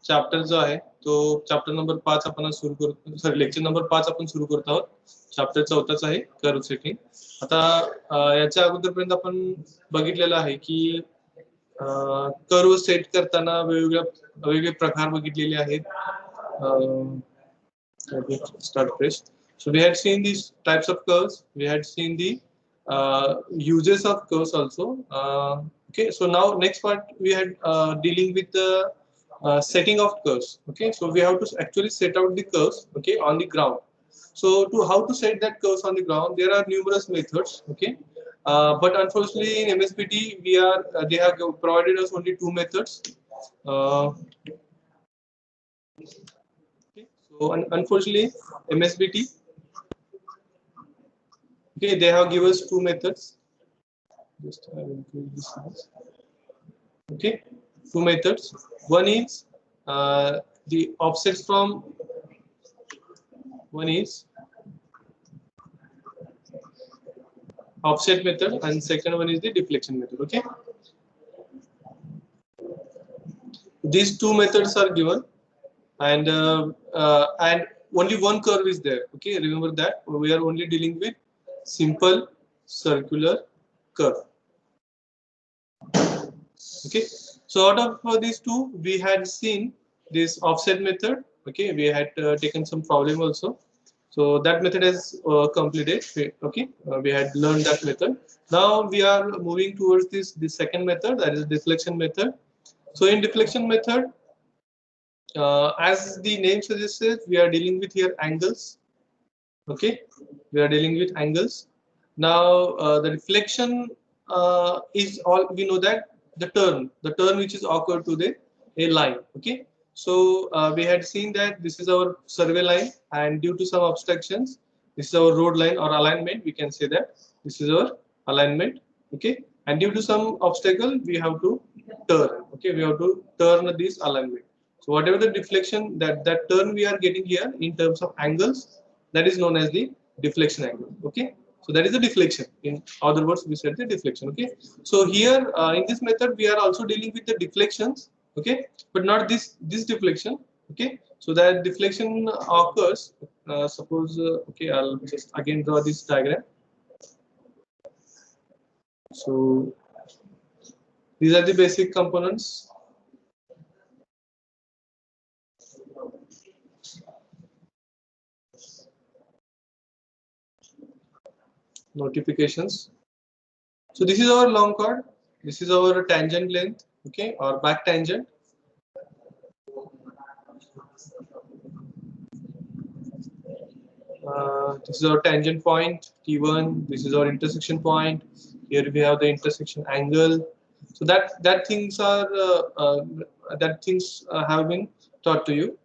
Chapter जो आहे तो चॅप्टर नंबर 5 आपण आज सुरू करतो, सॉरी लेक्चर नंबर 5 आपण सुरू करत आहोत. चॅप्टर 4च आहे कर्व सेटिंग. आता याच्या अगोदरपर्यंत आपण बघितलेलं आहे की कर्व सेट करताना वेगवेगळे प्रकार बघितलेले आहेत. Start fresh. So we had seen these types of curves. We had seen the uses of curves also. Okay, so now next part we had dealing with the setting of curves. Okay, so we have to actually set out the curves, okay, on the ground. So to how to set that curves on the ground, there are numerous methods. Okay, but unfortunately in MSBT we are they have provided us only two methods. Okay, so unfortunately MSBT, okay, they have given us two methods. Just I will include this one. Okay, two methods. One is the offsets from, one is offset method and second one is the deflection method. Okay, these two methods are given, and only one curve is there. Okay, remember that we are only dealing with simple circular curve. Okay, so out of these two we had seen this offset method. Okay, we had taken some problem also, so that method is completed. Okay, we had learned that method. Now we are moving towards this second method, that is deflection method. So in deflection method, as the name suggests, we are dealing with here angles. Okay, we are dealing with angles. Now the deflection is all, we know that the turn which is occurred to a line. Okay, so we had seen that this is our survey line, and due to some obstructions, this is our road line or alignment. We can say that this is our alignment. Okay, and due to some obstacle, we have to turn. Okay, we have to turn this alignment. So whatever the deflection, that turn we are getting here in terms of angles, that is known as the deflection angle. Okay, so that is the deflection. In other words, we said the deflection. Okay, so here in this method we are also dealing with the deflections. Okay, but not this deflection. Okay, so that deflection occurs, suppose okay, I'll just again draw this diagram. So these are the basic components. Notifications. So this is our long chord, this is our tangent length, okay, or back tangent. This is our tangent point T1, this is our intersection point. Here we have the intersection angle. So that things are have been taught to you.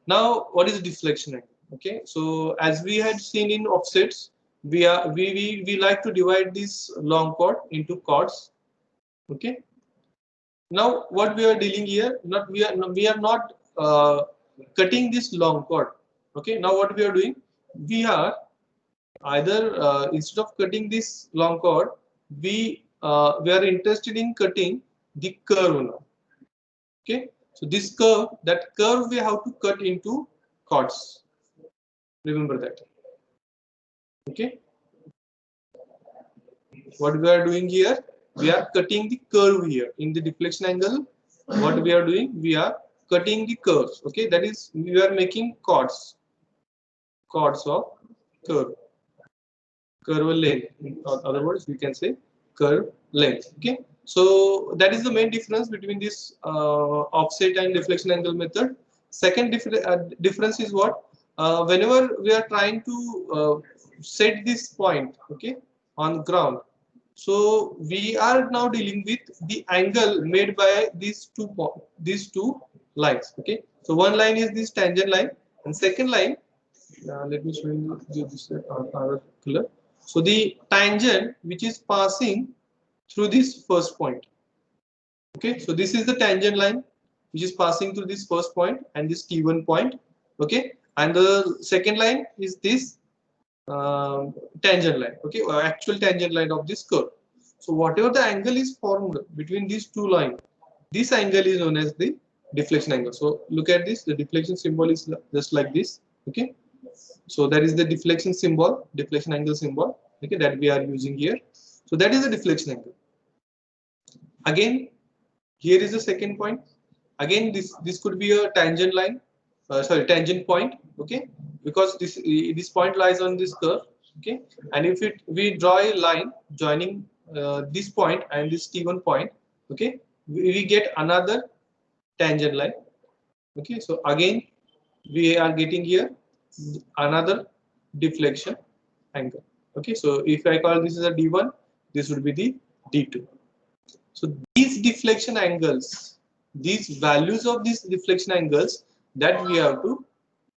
Now what is deflection angle? Okay, so as we had seen in offsets, we like to divide this long chord into chords. Okay, now what we are dealing here, we are not cutting this long chord. Okay, now what we are doing, we are either instead of cutting this long chord, we are interested in cutting the curve now. Okay, so this curve, that curve we have to cut into chords. Remember that. Okay, what we are doing here, we are cutting the curve here in the deflection angle. What we are doing, we are cutting the curves. Okay, that is, we are making chords of curve length. In other words, we can say curve length. Okay, so that is the main difference between this offset and deflection angle method. Second difference is what, whenever we are trying to set this point, okay, on ground, so we are now dealing with the angle made by these two lines. Okay, so one line is this tangent line, and second line, let me show you this other color. So the tangent which is passing through this first point. Okay, so this is the tangent line which is passing through this first point and this T1 point. Okay, and the second line is this tangent line. Okay, or actual tangent line of this curve. So whatever the angle is formed between these two lines, this angle is known as the deflection angle. So look at this, the deflection symbol is just like this. Okay, so that is the deflection symbol, deflection angle symbol, okay, that we are using here. So that is the deflection angle. Again, here is the second point. Again, this could be a tangent line, sorry, tangent point, okay, because this point lies on this curve, okay, and if we draw a line joining this point and this T1 point, okay, we get another tangent line, okay. So again, we are getting here another deflection angle, okay. So if I call this as a D1, this would be the D2. So these deflection angles, these values of these deflection angles that we have to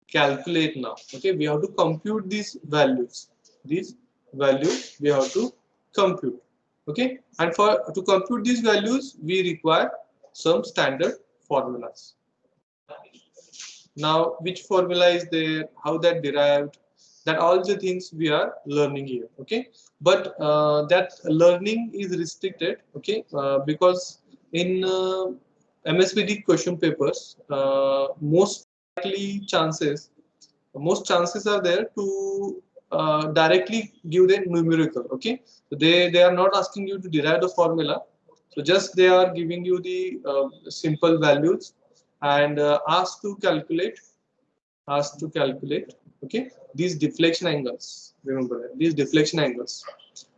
calculate now, okay. We have to compute these values, we have to compute, okay. And to compute these values, we require some standard formulas. Now, which formula is there, how that derived, that all the things we are learning here, okay. But that learning is restricted, okay, because in MSBD question papers, most chances are there to directly give the numerical, okay. So they are not asking you to derive the formula, so just they are giving you the simple values and asked to calculate, okay, these deflection angles. Remember that, these deflection angles.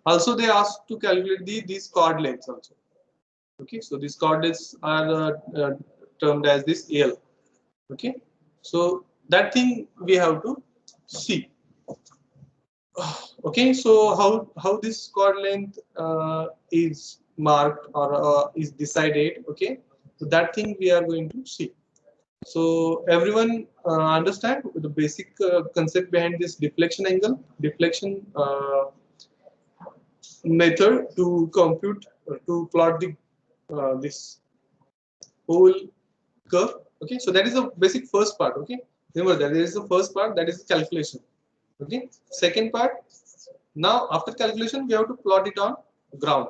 Also they asked to calculate these chord lengths also, okay. So these chord lengths are termed as this L, okay. So that thing we have to see, okay. So how this chord length is marked or is decided, okay. So that thing we are going to see. So everyone understand the basic concept behind this deflection angle, deflection method to compute, to plot the this whole curve, okay. So that is the basic first part, okay. Remember that there is the first part, that is calculation, okay. Second part, now after calculation we have to plot it on ground,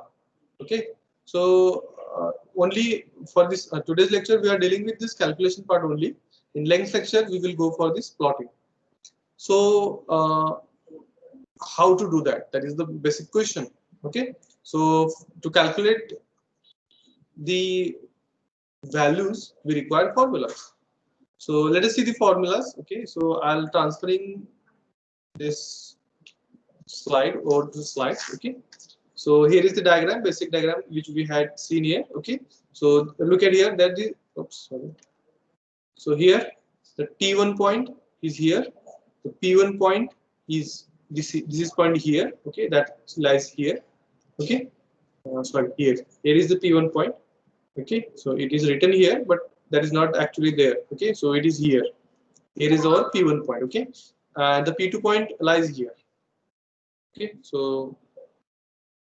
okay. So only for this today's lecture we are dealing with this calculation part only. In next lecture we will go for this plotting. So how to do that, that is the basic question, okay. So to calculate the values we require formulas. So let us see the formulas, okay. So I'll transferring this slide over to the slides, okay. So here is the diagram, basic diagram which we had seen here, okay. So look at here that the oops, sorry. So here the T1 point is here, the P1 point is this is point here, okay, that lies here, okay. Sorry, here is the P1 point, okay. So it is written here, but that is not actually there, okay. So it is here is our P1 point, okay. The P2 point lies here, okay. So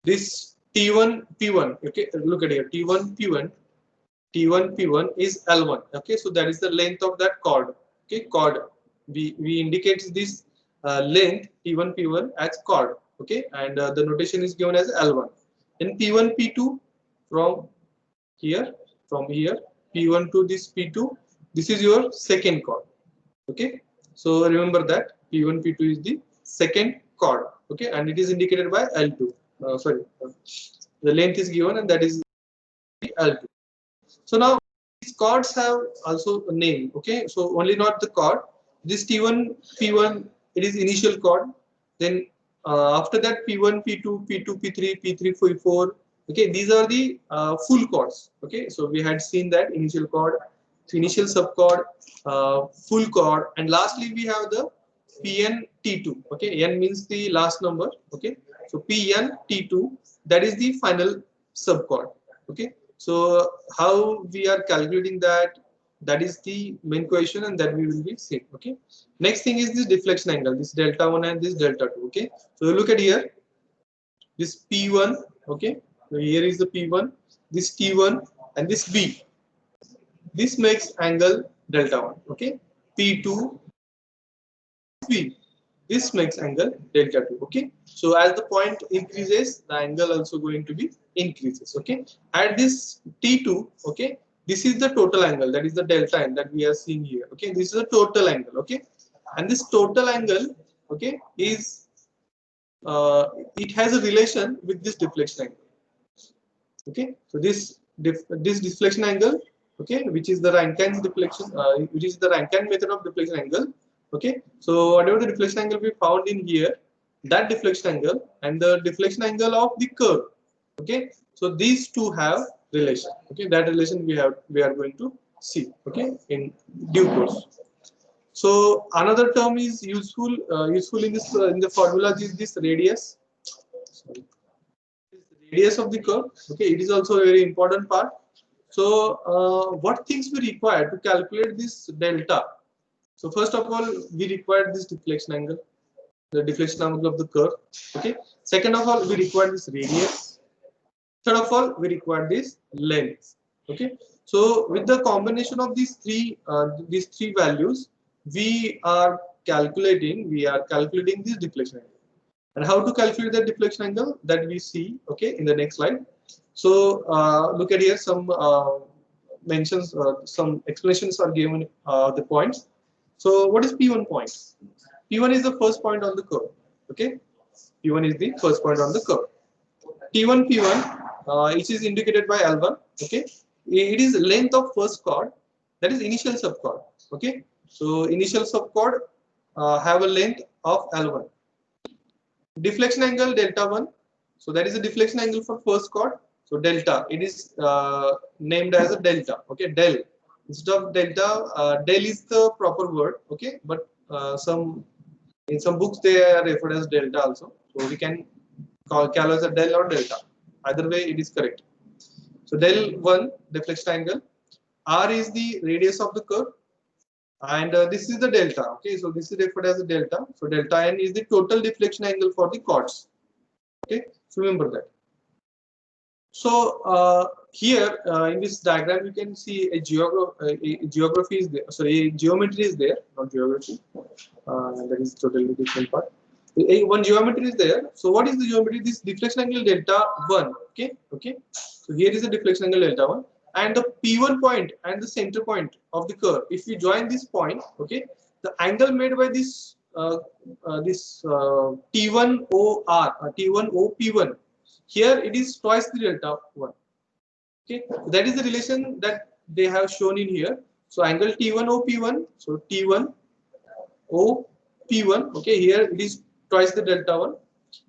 this T1 P1, okay, look at here, T1 P1 is L1, okay. So that is the length of that chord, okay. Chord, we indicate this length T1 P1 as chord, okay, and the notation is given as L1. In P1 P2, from here P1 to this P2, this is your second chord, okay. So remember that P1 P2 is the second chord, okay, and it is indicated by L2. The length is given and that is the L2. So now these chords have also a name, okay. So only not the chord, this T1 P1, it is initial chord, then after that P1 P2 P2 P3 P3 P4, okay, these are the full chords, okay. So we had seen that initial chord, initial subchord, full chord, and lastly we have the Pn T2, okay. N means the last number, okay. So Pn T2, that is the final subchord, okay. So how we are calculating that, that is the main question, and that we will be seeing, okay. Next thing is this deflection angle, this delta 1 and this delta 2, okay. So look at here, this P1, okay. So here is the P1, this T1 and this B, this makes angle delta 1, okay. P2 B, this makes angle delta 2, okay. So as the point increases, the angle also going to be increases, okay. At this T2, okay, this is the total angle, that is the delta n that we are seeing here. Okay, this is the total angle. Okay, and this total angle, okay, is it has a relation with this deflection angle. Okay, so this deflection angle, okay, which is the Rankine deflection, which is the Rankine method of deflection angle. Okay, so whatever the deflection angle we found in here, that deflection angle and the deflection angle of the curve. Okay, so these two have relation. Okay, that relation we are going to see. Okay, in due course. So another term is useful in this in the formula is this radius. Sorry. Radius of the curve. Okay, it is also a very important part. So what things we require to calculate this delta? So first of all, we require this deflection angle, the deflection angle of the curve. Okay, second of all, we require this radius. Third of all, we require this length. Okay, so with the combination of these three values, we are calculating this deflection angle. And how to calculate the deflection angle, that we see, okay, in the next slide. So look at here, some mentions, some explanations are given the points. So what is P1 point? P1 is the first point on the curve. Okay, P1 is the first point on the curve. T1 P1, which is indicated by L1. Okay, it is length of first chord, that is initial subchord. Okay, so initial subchord have a length of L1. Deflection angle delta 1, so that is the deflection angle for first chord. So delta, it is named as a delta. Okay, del instead of delta, del is the proper word. Okay, but in some books they are referred as delta also. So we can call as a del or delta. Either way, it is correct. So del 1 deflection angle. R is the radius of the curve. And this is the delta. Okay, so this is referred as a delta. So delta n is the total deflection angle for the chords. Okay, so remember that. So here in this diagram, you can see a geography is there. Sorry, a geometry is there, not geography. That is totally different part. One geometry is there. So what is the geometry? This deflection angle delta 1. Okay, okay. So here is the deflection angle delta 1. And the P1 point and the center point of the curve, if we join this point, okay, the angle made by this T1OR, T1OP1, here it is twice the delta 1. Okay, that is the relation that they have shown in here. So angle T1OP1, so T1OP1, okay, here it is twice the delta 1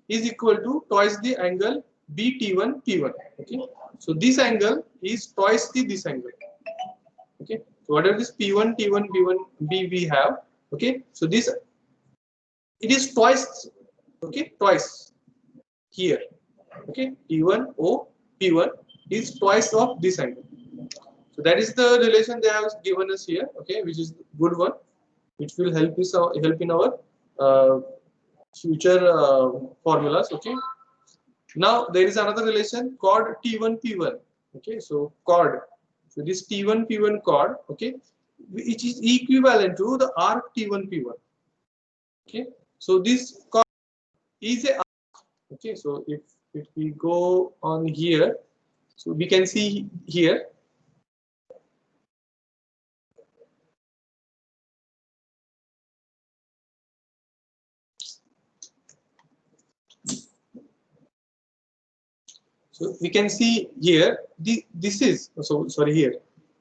is equal to twice the angle BT1P1. Okay, so this angle is twice this angle. Okay, so whatever this P1, T1, B1, B we have. Okay, so this it is twice. Okay, twice here. Okay, T1 O P1 is twice of this angle. So that is the relation they have given us here. Okay, which is good one, which will help us help in our future formulas. Okay. Now there is another relation chord T1 P1. Okay, so chord. So this T1 P1 chord, okay, which is equivalent to the arc T1 P1. Okay, so this chord is a arc. Okay, so if we go on here, so we can see here. So we can see here this is here.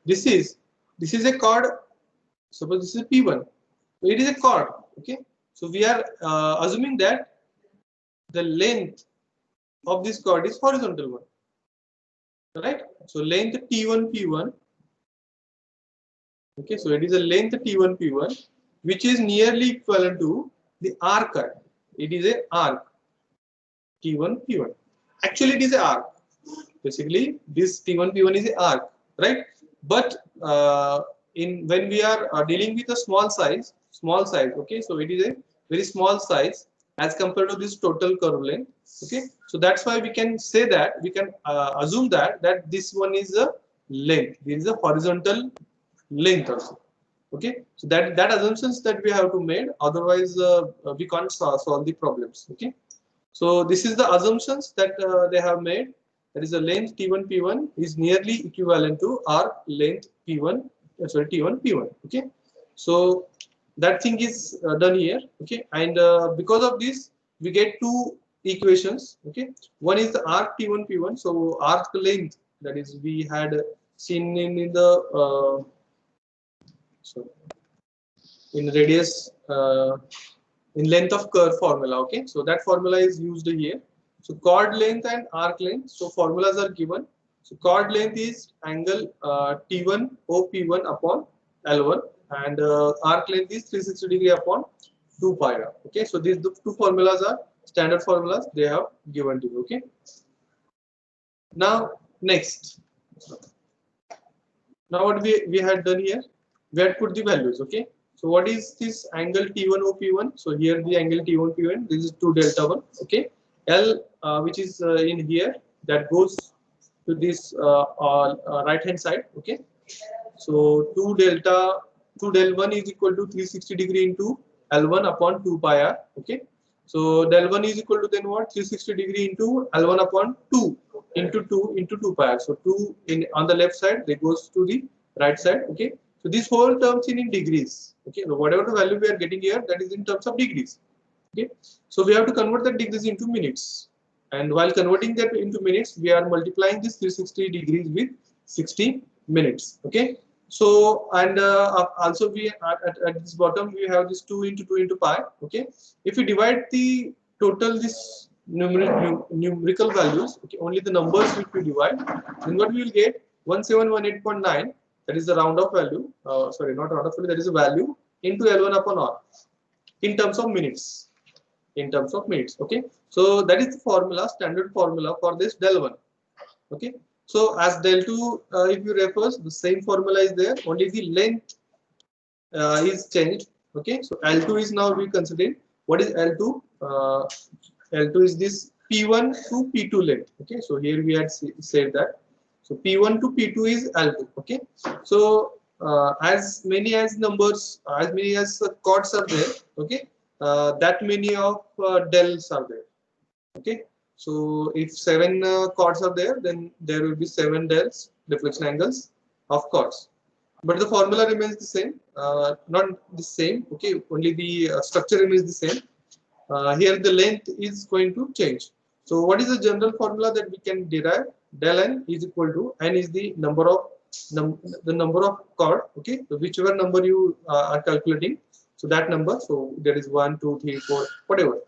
This is a chord. Suppose this is P1. So it is a chord. Okay. So we are assuming that the length of this chord is horizontal one. Right. So length T1 P1. Okay. So it is a length T1 P1, which is nearly equivalent to the arc. It is a arc T1 P1. Actually, it is an arc. Basically, this T1 P1 is an arc, right? But when we are dealing with a small size, okay, so it is a very small size as compared to this total curve length. Okay, so that's why we can say that we can assume that this one is a length. This is a horizontal length also. Okay, so that assumptions that we have to make. Otherwise, we can't solve the problems. Okay. So this is the assumptions that they have made. that is the length T1 P1 is nearly equivalent to arc length P1, sorry, T1 P1. Okay, so that thing is done here. Okay, and because of this we get two equations. Okay, one is the arc T1 P1. So arc length, that is we had seen in the so in radius in length of curve formula. Okay, so that formula is used here. So chord length and arc length, so formulas are given. So chord length is angle T1 OP1 upon L1, and arc length is 360 degree upon 2 pi r. Okay, so these two formulas are standard formulas they have given to you. Okay, now next, now what we had done here, we had put the values. Okay, so what is this angle T1 OP1? So here the angle T1 P1, this is 2 delta 1. Okay, L which is in here, that goes to this right hand side. Okay, so 2 del 1 is equal to 360 degree into L1 upon 2 pi r. Okay, so del 1 is equal to then what, 360 degree into L1 upon 2 into 2 pi r. So 2 in on the left side, they goes to the right side. Okay, so this whole terms in degrees. Okay, so whatever the value we are getting here, that is in terms of degrees. Okay, so we have to convert the degrees into minutes, and while converting that into minutes, we are multiplying this 360 degrees with 60 minutes. Okay, so and also we at this bottom we have this 2 into pi. Okay, if we divide the total this numerical values, okay, only the numbers which we divide, then what we will get 1718.9, that is the round off value, sorry, not round off value, that is a value into L1 upon R in terms of minutes, okay. So that is the formula, standard formula for this del 1. Okay, so as del 2, if you refers, the same formula is there, only the length is changed. Okay, so L2 is now we considering. What is L2? L2 is this P1 to P2 length. Okay, so here we had said that. So P1 to P2 is L2. Okay, so as many as numbers, as many as chords are there. Okay, that many of delts are there. Okay, so if 7 chords are there, then there will be 7 delts, deflection angles of chords. But the formula remains the same, not the same. Okay, only the structure remains the same. Here the length is going to change. So what is the general formula that we can derive? Del n is equal to, n is the number of chord. Okay, so whichever number you are calculating, so that number. So there is 1, 2, 3, 4, whatever.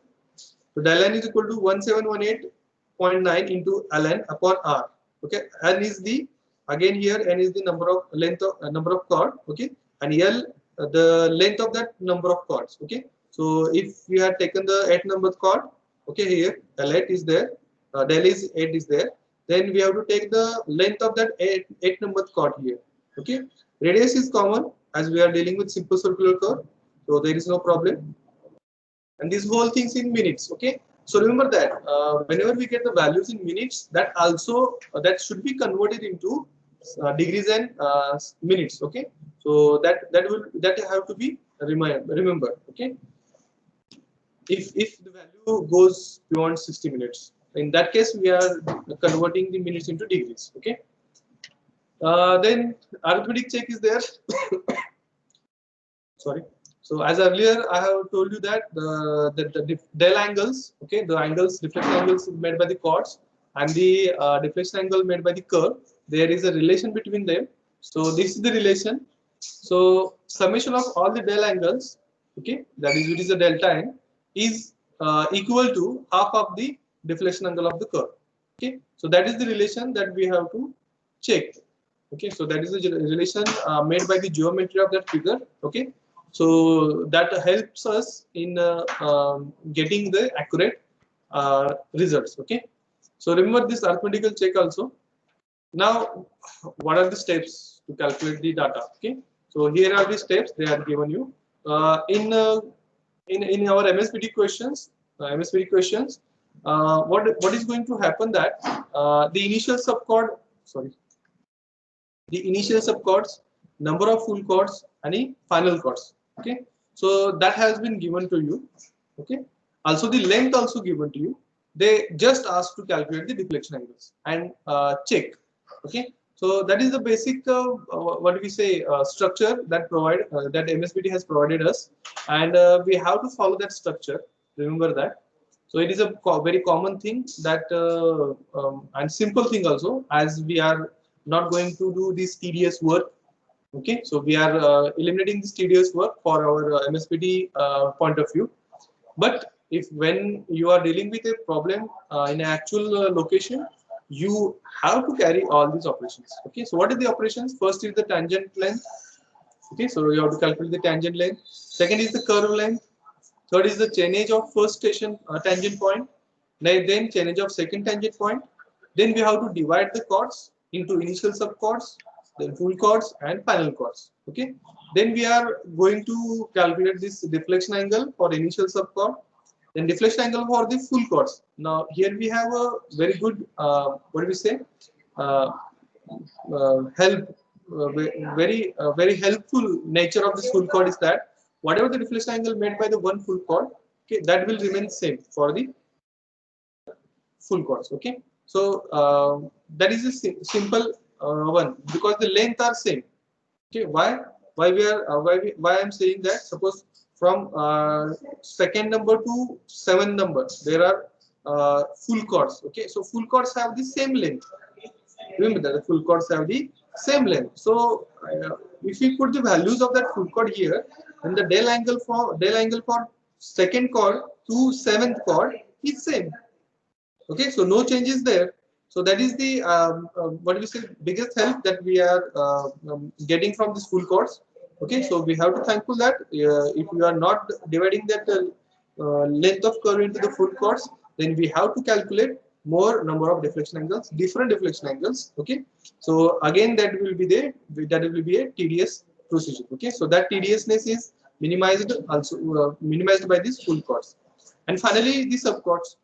So del n is equal to 1718.9 into ln upon r. Okay, n is the, again here n is the number of length of number of chord. Okay, and l the length of that number of chords. Okay, so if we had taken the 8 number chord, okay, here L8 is there, del is 8 is there, then we have to take the length of that 8 number chord here. Okay, radius is common as we are dealing with simple circular curve, so there is no problem. And this whole things in minutes. Okay, so remember that whenever we get the values in minutes, that also that should be converted into degrees and minutes. Okay, so that have to be remembered. Okay, if the value goes beyond 60 minutes, in that case we are converting the minutes into degrees. Okay, then arithmetic check is there. Sorry. So as earlier I have told you that the del angles, okay, the angles, deflection angles made by the chords and the deflection angle made by the curve, there is a relation between them. So this is the relation. So summation of all the del angles, okay, that is which is the delta n, is equal to half of the deflection angle of the curve. Okay, so that is the relation that we have to check. Okay, so that is the relation made by the geometry of that figure. Okay, so that helps us in getting the accurate results. Okay, so remember this arithmetical check also. Now, what are the steps to calculate the data? Okay, so here are the steps they are given you in our MSPT questions. What is going to happen that the initial subchord, sorry, the initial subchords, number of full chords, and the final chords. Okay, so that has been given to you. Okay, also the length also given to you. they just ask to calculate the deflection angles and check. Okay, so that is the basic what we say structure that that MSBT has provided us, and we have to follow that structure. Remember that. So it is a very common thing that and simple thing also, as we are not going to do this tedious work. Okay, so we are eliminating this tedious work for our MSBT point of view. But if when you are dealing with a problem in an actual location, you have to carry all these operations. Okay, so what are the operations? First is the tangent length. Okay, so you have to calculate the tangent length. Second is the curve length. Third is the chainage of first station tangent point. Then chainage of second tangent point. Then we have to divide the chords into initial subchords, then full chords and final chords. Okay. Then we are going to calculate this deflection angle for initial subchord, then deflection angle for the full chords. Now here we have a very good what do we say help. Very helpful nature of this full chord is that whatever the deflection angle made by the one full chord, okay, that will remain same for the full chords. Okay, so that is a simple one, because the length are same. Okay, why we are why I'm saying that, suppose from second number to seventh number there are full chords. Okay, so full chords have the same length. Remember that the full chords have the same length. So if we put the values of that full chord here, then the del angle for second chord to seventh chord is same. Okay, so no changes there. So that is the what do we say biggest help that we are getting from this full chords. Okay, so we have to thankful that if we are not dividing that length of curve into the full chords, then we have to calculate more number of deflection angles, different deflection angles. Okay, so again that will be a tedious procedure. Okay, so that tediousness is minimized also minimized by these full chords. And finally the subchords.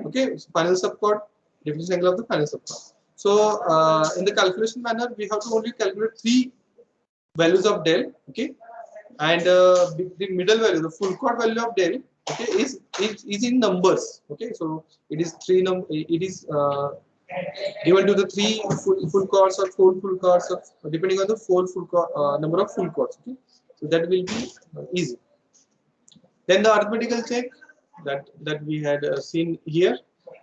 Okay, so final subchord, deflection angle of the final subchord. So in the calculation manner, we have to only calculate 3 values of del. Okay, and the middle value, the full chord value of del, okay, is in numbers. Okay, so it is it is given to the 3 full chords or 4 full chords, or depending on the 4 full chord, number of full chords. Okay, so that will be easy. Then the arithmetical check that we had seen here.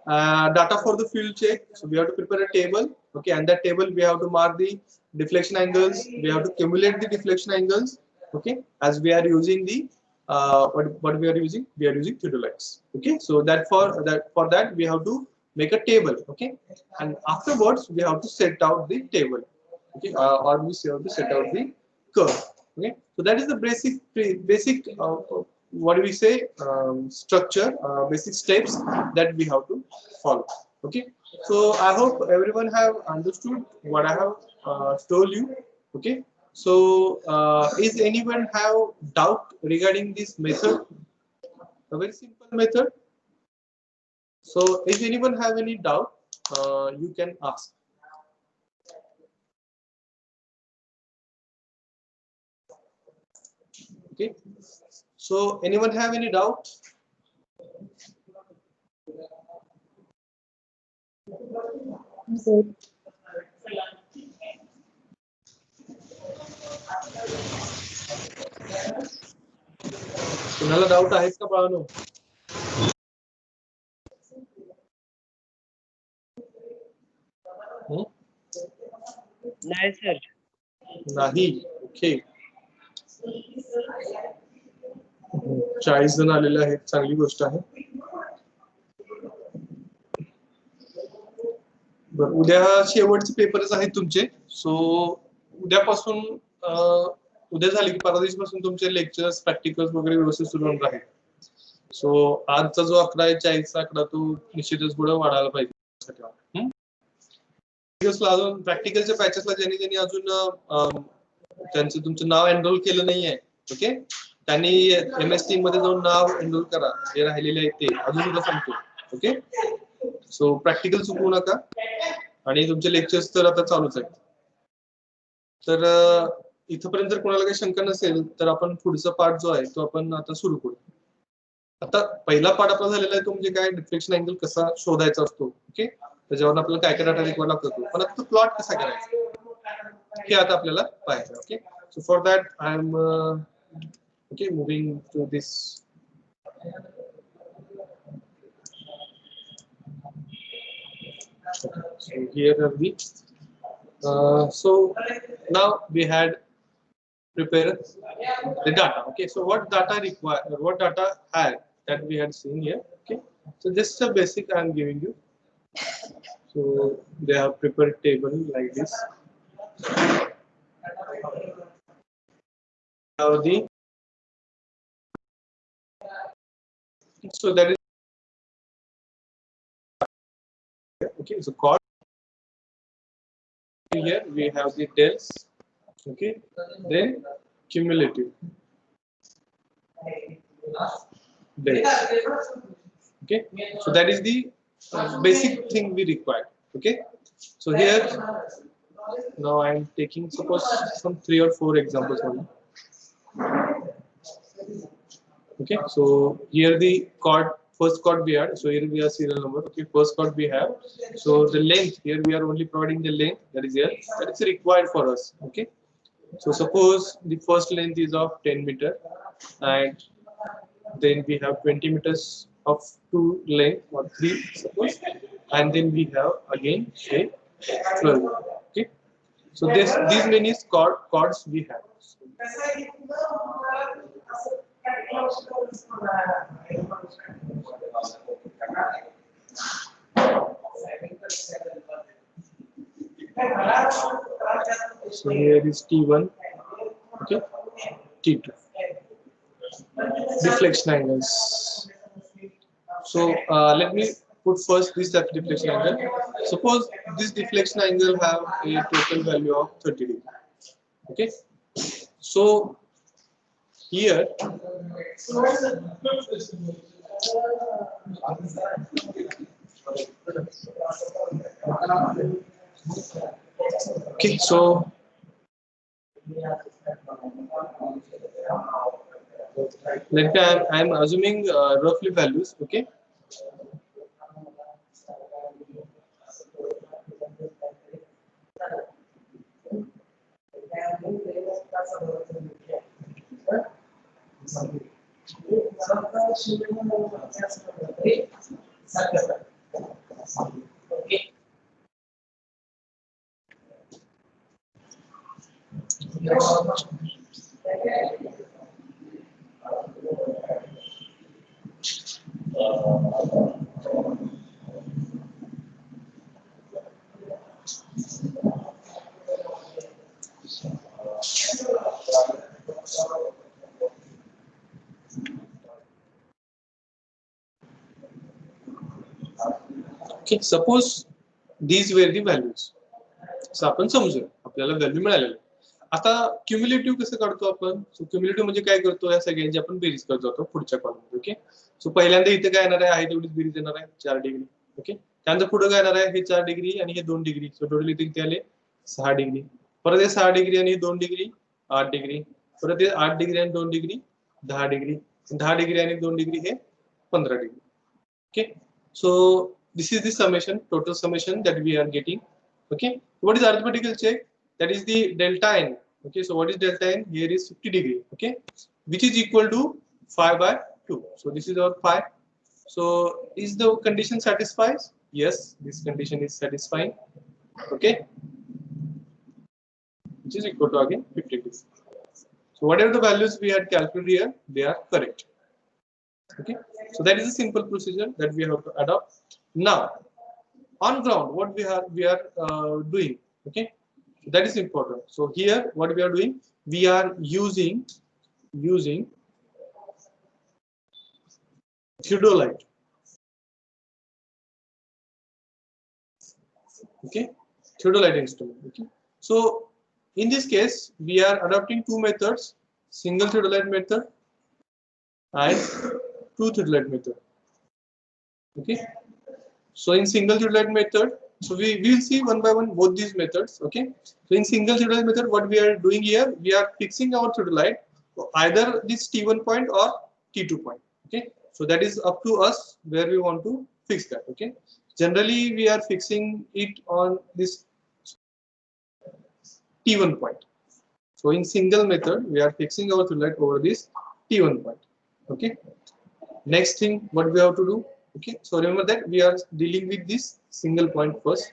Data for the field check. So we have to prepare a table. Okay, and that table we have to mark the deflection angles. We have to cumulate the deflection angles. Okay, as we are using the what we are using theodolites. Okay, so that for that we have to make a table. Okay, and afterwards we have to set out the table. Okay, or we have to set out the curve. Okay, so that is the basic what do we say structure, basic steps that we have to follow. Okay, so I hope everyone have understood what I have told you. Okay, so is anyone have doubt regarding this method, a very simple method? So if anyone have any doubt, you can ask. Okay, so anyone have any doubt? Good. कुणाला doubt आहेत का बाळांनो? नाही sir. नाही. Okay, 40 जण आलेले आहेत, चांगली गोष्ट आहे. बरं, उद्या शेवटचे पेपर्स आहेत तुमचे. सो उद्यापासून उद्या झाले की परवा दिवशीपासून तुमचे लेक्चर्स, प्रॅक्टिकल्स वगैरे व्यवस्थित सुरू होणार आहेत. सो आजचा जो 11 आहे 40चा आकडा तो निश्चितच पुढे वाढायला पाहिजे. अजून प्रॅक्टिकलच्या पॅचेसला ज्यांनी अजून त्यांचं तुमचं नाव एनरोल केलं नाहीये, ओके, त्यांनी MS टीम मध्ये जाऊन नाव एनरोल करा. जे राहिलेले आहेत ते अजून सुद्धा सांगतो. ओके, सो प्रॅक्टिकल चुकवू नका, आणि तुमचे लेक्चर्स तर आता चालूच आहेत. तर इथपर्यंत जर कोणाला काही शंका नसेल तर आपण पुढचा पार्ट जो आहे तो आपण आता सुरू करू. आता पहिला पार्ट आपला झालेला आहे तो म्हणजे काय डिफ्लेक्शन अँगल कसा शोधायचा असतो. ओके, त्याच्यावर आपल्याला काय काय डाटा रिकॉर्ड लागतो, पण आता तो प्लॉट कसा करायचा हे आता आपल्याला पाहायचं. Okay, so for that I am okay moving to this. So here are we. So now we had prepare the data. Okay, so what data require, what data had that we had seen here. Okay, so this is a basic I am giving you. So they have prepared table like this. Now the so that is okay. So chord here we have the delts. Okay, then cumulative delts. Okay, so that is the basic thing we require. Okay, so here now I am taking suppose some 3 or 4 examples only. Okay, so here the chord, first chord we had, so here we have serial number. Okay, first chord we have, so the length here we are only providing the length that is here, that is required for us. Okay, so suppose the first length is of 10 meter and then we have 20 meters of 2 length or 3 suppose, and then we have again say 12. Okay, so these many chords we have. So here is T1, okay, T2. Deflection angles. So let me put first this deflection angle. Suppose this deflection angle have a total value of 30 degree. Okay, so here okay, so let me I am assuming roughly values. Okay, okay, suppose these were the values. So आपण समजूया, आपल्याला value मिळालेली. आता cumulative कसं काढतो आपण? सो cumulative म्हणजे काय करतो, या सगळ्यांची आपण बेरीज करत जातो पुढच्या कॉलममध्ये. ओके, सो पहिल्यांदा इथे काय येणार आहे तेवढीच बेरीज येणार आहे 4 डिग्री. ओके, त्यानंतर पुढे काय येणार आहे, हे 4 डिग्री आणि हे 2 डिग्री, सो टोटल इथे किती आले 6 डिग्री. परत हे 6 डिग्री आणि 2 डिग्री 8 डिग्री, परत हे 8 डिग्री आणि 2 डिग्री 10 डिग्री, 10 डिग्री आणि 2 डिग्री हे 15 degree. Okay, so this is the summation, total summation that we are getting. Okay, what is arithmetical check? That is the delta n. Okay, so what is delta n? Here is 50 degree. Okay, which is equal to 5 by 2. So this is our 5. So is the condition satisfies? Yes, this condition is satisfying. Okay, which is equal to again 50 degree. So whatever the values we had calculated here, they are correct. Okay, so that is a simple procedure that we have to adopt. Now on ground what we are doing. Okay, so that is important. So here what we are doing, we are using theodolite. Okay, theodolite instrument. Okay, so in this case we are adopting two methods, single theodolite method and two theodolite method. Okay, so in single theodolite method, so we will see one by one both these methods. Okay, so in single theodolite method what we are doing here, we are fixing our theodolite either this T1 point or T2 point. Okay, So that is up to us where we want to fix that. Okay. Generally, we are fixing it on this T1 point. So in single method, we are fixing our fillet over this T1 point. Okay. Next thing, what we have to do? Okay. So remember that we are dealing with this single point first.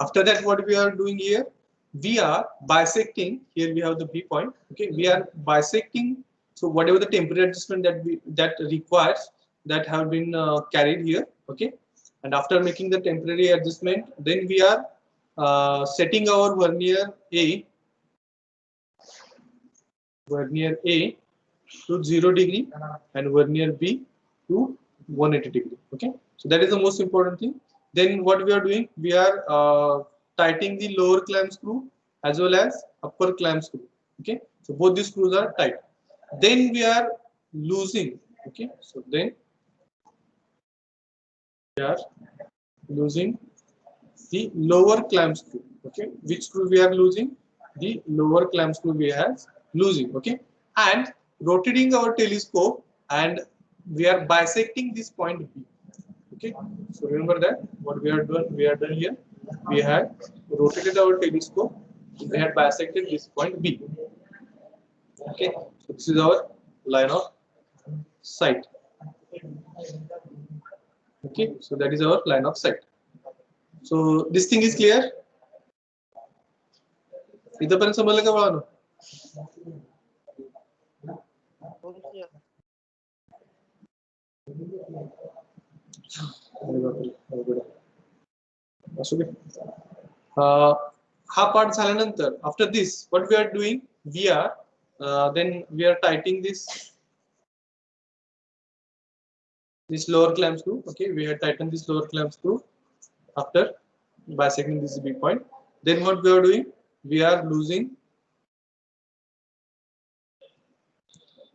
After that, what we are doing here? We are bisecting. Here we have the B point. Okay. We are bisecting. So whatever the temporary adjustment that requires, that have been carried here. Okay. And after making the temporary adjustment, then we are setting our vernier A to 0 degree and vernier B to 180 degree. Okay, so that is the most important thing. Then what we are doing, we are tightening the lower clamp screw as well as upper clamp screw. Okay, so both these screws are tight. Then we are losing. Okay, so then we are losing the lower clamp screw. Okay, which screw we are losing? The lower clamp screw we are losing. Okay, and rotating our telescope, and we are bisecting this point B. Okay, so remember that what we are done here. We had rotated our telescope. We had bisected this point B. Okay, so this is our line of sight. Okay, so that is our line of sight. So this thing is clear. इथपर्यंत समजलं का बाळांनो? असू दे. हा part झाल्यानंतर after this what we are doing, we are then we are tightening this lower clamp screw. Okay, we have tightened this lower clamp screw after bisecting this B point. Then what we are doing, we are losing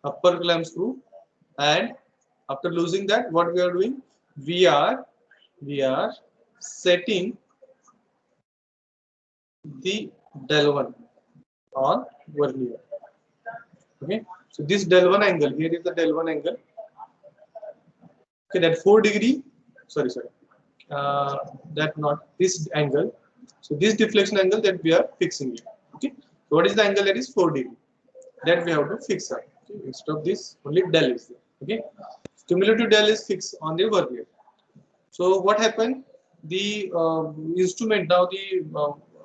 upper clamp screw, and after losing that, what we are doing, we are setting the del 1 on vernier. Okay, so this del 1 angle, here is the del 1 angle. Okay, that 4 degree, sorry, that not this angle. So this deflection angle that we are fixing here. Okay, so what is the angle? That is 4 degree. That we have to fix up. Okay, instead of this, only del is there. Okay, cumulative del is fixed on the vernier. So what happened? The instrument now, the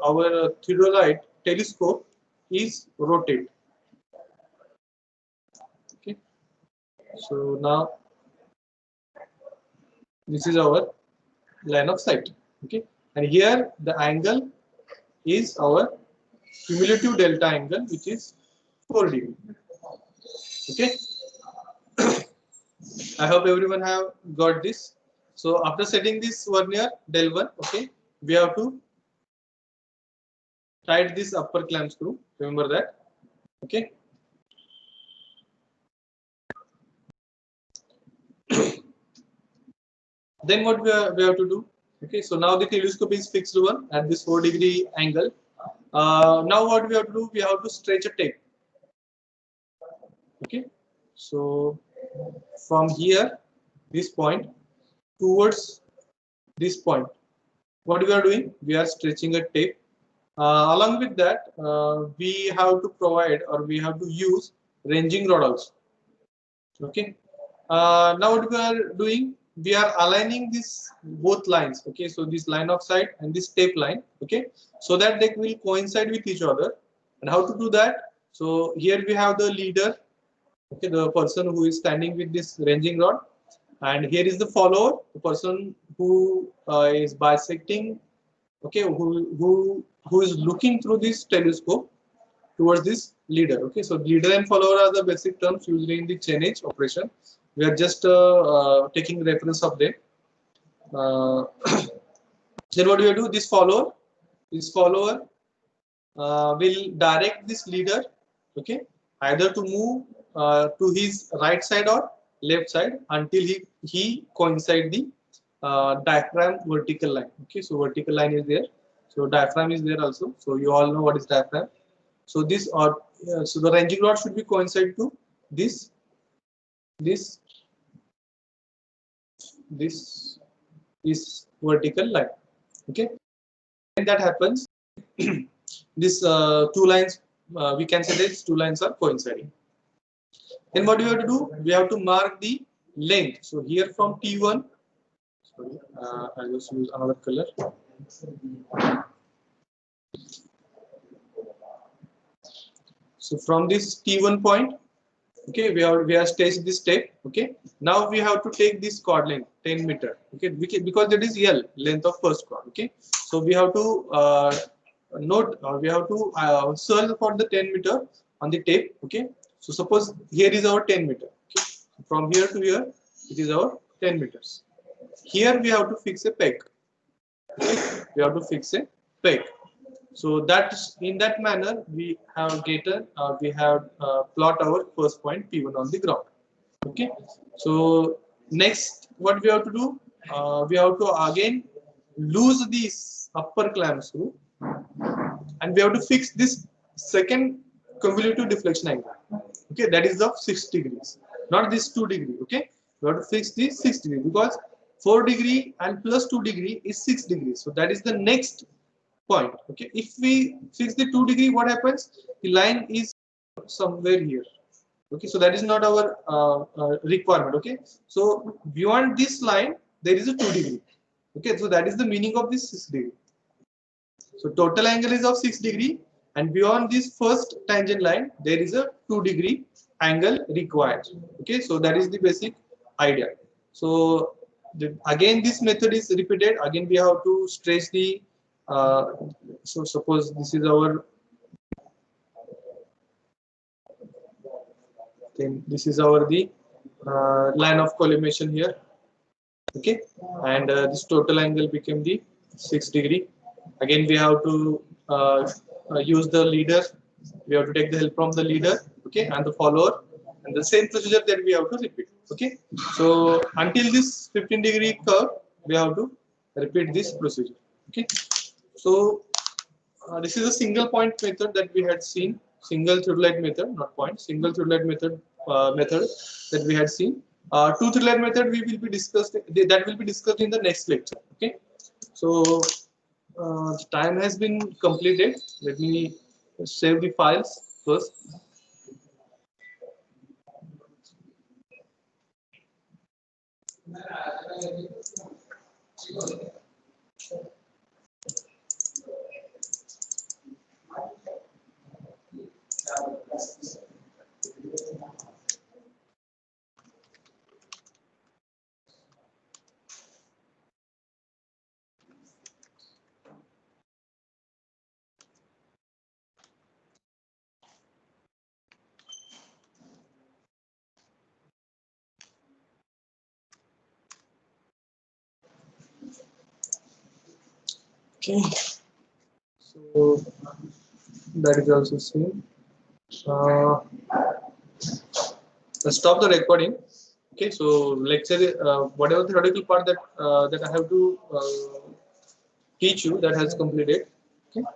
our theodolite telescope is rotated. Okay, so now this is our line of sight. Okay, and here the angle is our cumulative delta angle, which is 4 degree. Okay, I hope everyone have got this. So after setting this vernier del 1, okay, we have to tight this upper clamp screw. Remember that. Okay. Then what we have to do? Okay, so now the telescope is fixed one at this 4 degree angle. Now what we have to do? We have to stretch a tape. Okay, so from here, this point towards this point, what we are doing? We are stretching a tape. Along with that, we have to provide, or we have to use ranging rod also. Okay. Now what we are doing? We are aligning this both lines. Okay, so this line of sight and this tape line. Okay, so that they will coincide with each other. And how to do that? So here we have the leader. Okay, the person who is standing with this ranging rod, and here is the follower, the person who is bisecting. Okay, who is looking through this telescope towards this leader. Okay, so leader and follower are the basic terms usually in the chainage operation. We are just taking reference of them. Then what do you do? This follower will direct this leader, okay, either to move to his right side or left side until he coincide the diaphragm vertical line. Okay, so vertical line is there, so diaphragm is there also. So you all know what is diaphragm. So this, or so the ranging rod should be coincide to this this is vertical line. Okay, when that happens, this two lines, we can say these two lines are coinciding. Then what do we have to do? We have to mark the length. So here from T1, sorry, I'll just use another color. So from this T1 point, okay, we have staged this step. Okay, now we have to take this chord length 10 meter. Okay, because that is L, length of first chord. Okay, so we have to we have to search for the 10 meter on the tape. Okay, so suppose here is our 10 meter. Okay, from here to here it is our 10 meters. Here we have to fix a peg. Okay, we have to fix a peg. So that's in that manner we have plot our first point P1 on the ground. Okay. So next, what we have to do? We have to again lose this upper clamp screw, and we have to fix this second cumulative deflection angle. Okay, that is of 6 degrees, not this 2 degree. Okay, we have to fix this 6 degree because 4 degree and plus 2 degree is 6 degrees. So that is the next point. Okay, if we fix the 2 degree, what happens? The line is somewhere here. Okay, so that is not our requirement. Okay, so beyond this line there is a 2 degree. Okay, so that is the meaning of this 6 degree. So total angle is of 6 degree, and beyond this first tangent line there is a 2 degree angle required. Okay, so that is the basic idea. So again this method is repeated. Again we have to stretch the so suppose this is our, then this is our the line of collimation here. Okay, and this total angle became the 6 degree. Again we have to use the leader. We have to take the help from the leader, okay, and the follower, and the same procedure that we have to repeat. Okay, so until this 15 degree curve we have to repeat this procedure. Okay, so this is a single point method that we had seen, single theodolite method, not point, single theodolite method that we had seen. Two theodolite method we will be discussed, that will be discussed in the next lecture. Okay, so time has been completed. Let me save the files first. Okay, so that is also same. Let's stop the recording. Okay, so lecture, whatever theoretical part that I have to teach you, that has completed. Okay,